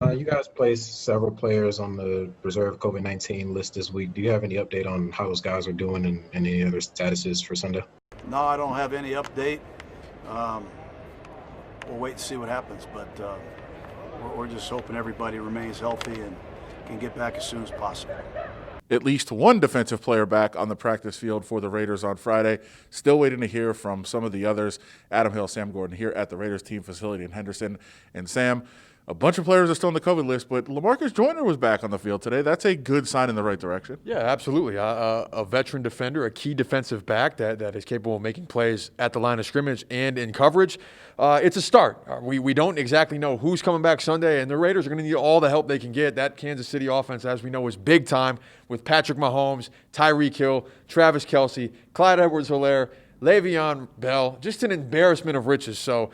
You guys placed several players on the reserve COVID-19 list this week. Do you have any update on how those guys are doing and any other statuses for Sunday? No, I don't have any update. Um, we'll wait and see what happens, but we're just hoping everybody remains healthy and can get back as soon as possible. At least one defensive player back on the practice field for the Raiders on Friday. Still waiting to hear from some of the others. Adam Hill, Sam Gordon here at the Raiders team facility in Henderson. And Sam, a bunch of players are still on the COVID list, but LaMarcus Joyner was back on the field today. That's a good sign in the right direction. Yeah, absolutely. A veteran defender, a key defensive back that is capable of making plays at the line of scrimmage and in coverage. It's a start. We don't exactly know who's coming back Sunday, and the Raiders are going to need all the help they can get. That Kansas City offense, as we know, is big time with Patrick Mahomes, Tyreek Hill, Travis Kelce, Clyde Edwards-Helaire, Le'Veon Bell, just an embarrassment of riches. So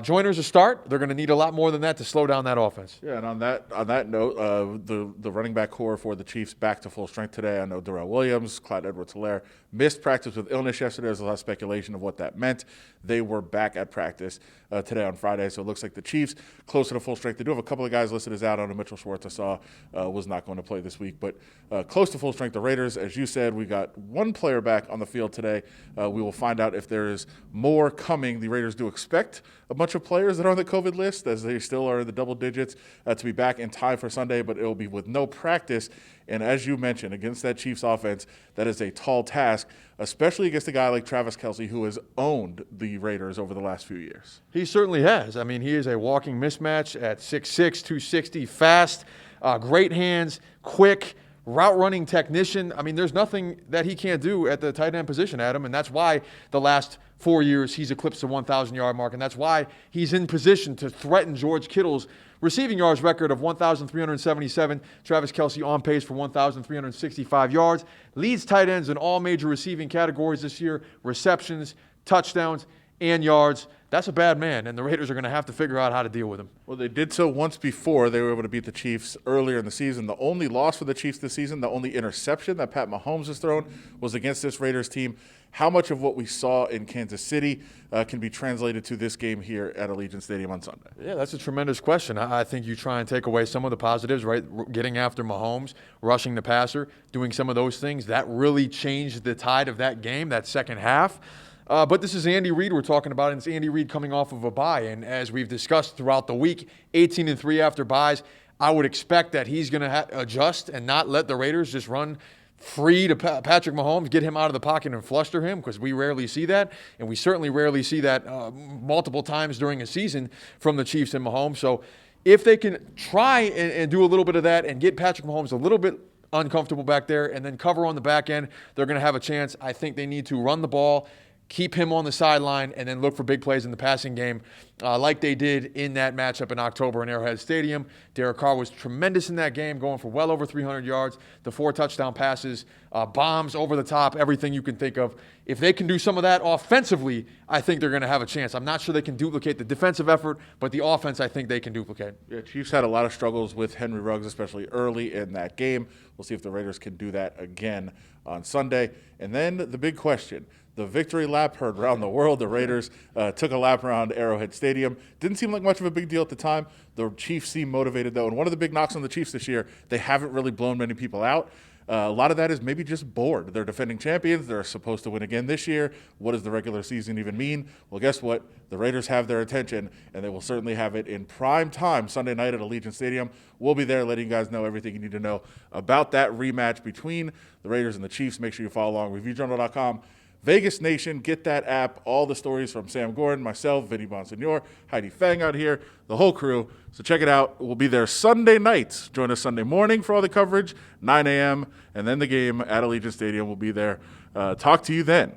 Joyner's a start. They're going to need a lot more than that to slow down that offense. Yeah, and on that note, the running back core for the Chiefs back to full strength today. I know Darrell Williams, Clyde Edwards-Helaire missed practice with illness yesterday. There's a lot of speculation of what that meant. They were back at practice today on Friday, so it looks like the Chiefs closer to full strength. They do have a couple of guys listed as out. On Mitchell Schwartz, I saw was not going to play this week, but close to full strength. The Raiders, as you said, we got one player back on the field today. We will find out if there is more coming. The Raiders do expect a bunch of players that are on the COVID list, as they still are in the double digits, to be back in time for Sunday, but it will be with no practice. And as you mentioned, against that Chiefs offense, that is a tall task, especially against a guy like Travis Kelce, who has owned the Raiders over the last few years. He certainly has. I mean, he is a walking mismatch at 6'6", 260, fast, great hands, quick, route running technician. I mean, there's nothing that he can't do at the tight end position, Adam, and that's why the last 4 years he's eclipsed the 1,000-yard mark, and that's why he's in position to threaten George Kittle's receiving yards record of 1,377. Travis Kelce on pace for 1,365 yards. Leads tight ends in all major receiving categories this year: receptions, touchdowns, and yards. That's a bad man, and the Raiders are going to have to figure out how to deal with him. Well, they did so once before. They were able to beat the Chiefs earlier in the season. The only loss for the Chiefs this season, the only interception that Pat Mahomes has thrown, was against this Raiders team. How much of what we saw in Kansas City can be translated to this game here at Allegiant Stadium on Sunday? Yeah, that's a tremendous question. I think you try and take away some of the positives, right? Getting after Mahomes, rushing the passer, doing some of those things. That really changed the tide of that game, that second half. But this is Andy Reid we're talking about, and it's Andy Reid coming off of a bye. And as we've discussed throughout the week, 18-3 after byes, I would expect that he's going to adjust and not let the Raiders just run free to Patrick Mahomes, get him out of the pocket and fluster him, because we rarely see that. And we certainly rarely see that multiple times during a season from the Chiefs and Mahomes. So if they can try and do a little bit of that and get Patrick Mahomes a little bit uncomfortable back there and then cover on the back end, they're going to have a chance. I think they need to run the ball, keep him on the sideline, and then look for big plays in the passing game like they did in that matchup in October in Arrowhead Stadium. Derek Carr was tremendous in that game, going for well over 300 yards, the 4 touchdown passes, bombs over the top, everything you can think of. If they can do some of that offensively, I think they're going to have a chance. I'm not sure they can duplicate the defensive effort, but the offense I think they can duplicate. Yeah, Chiefs had a lot of struggles with Henry Ruggs, especially early in that game. We'll see if the Raiders can do that again on Sunday. And then the big question, the victory lap heard around the world. The Raiders took a lap around Arrowhead Stadium. Didn't seem like much of a big deal at the time. The Chiefs seem motivated, though. And one of the big knocks on the Chiefs this year, they haven't really blown many people out. A lot of that is maybe just bored. They're defending champions. They're supposed to win again this year. What does the regular season even mean? Well, guess what? The Raiders have their attention, and they will certainly have it in prime time Sunday night at Allegiant Stadium. We'll be there letting you guys know everything you need to know about that rematch between the Raiders and the Chiefs. Make sure you follow along. ReviewJournal.com. Vegas Nation, get that app. All the stories from Sam Gordon, myself, Vinny Bonsignor, Heidi Fang out here, the whole crew. So check it out. We'll be there Sunday nights. Join us Sunday morning for all the coverage, 9 a.m., and then the game at Allegiant Stadium. We'll be there. Talk to you then.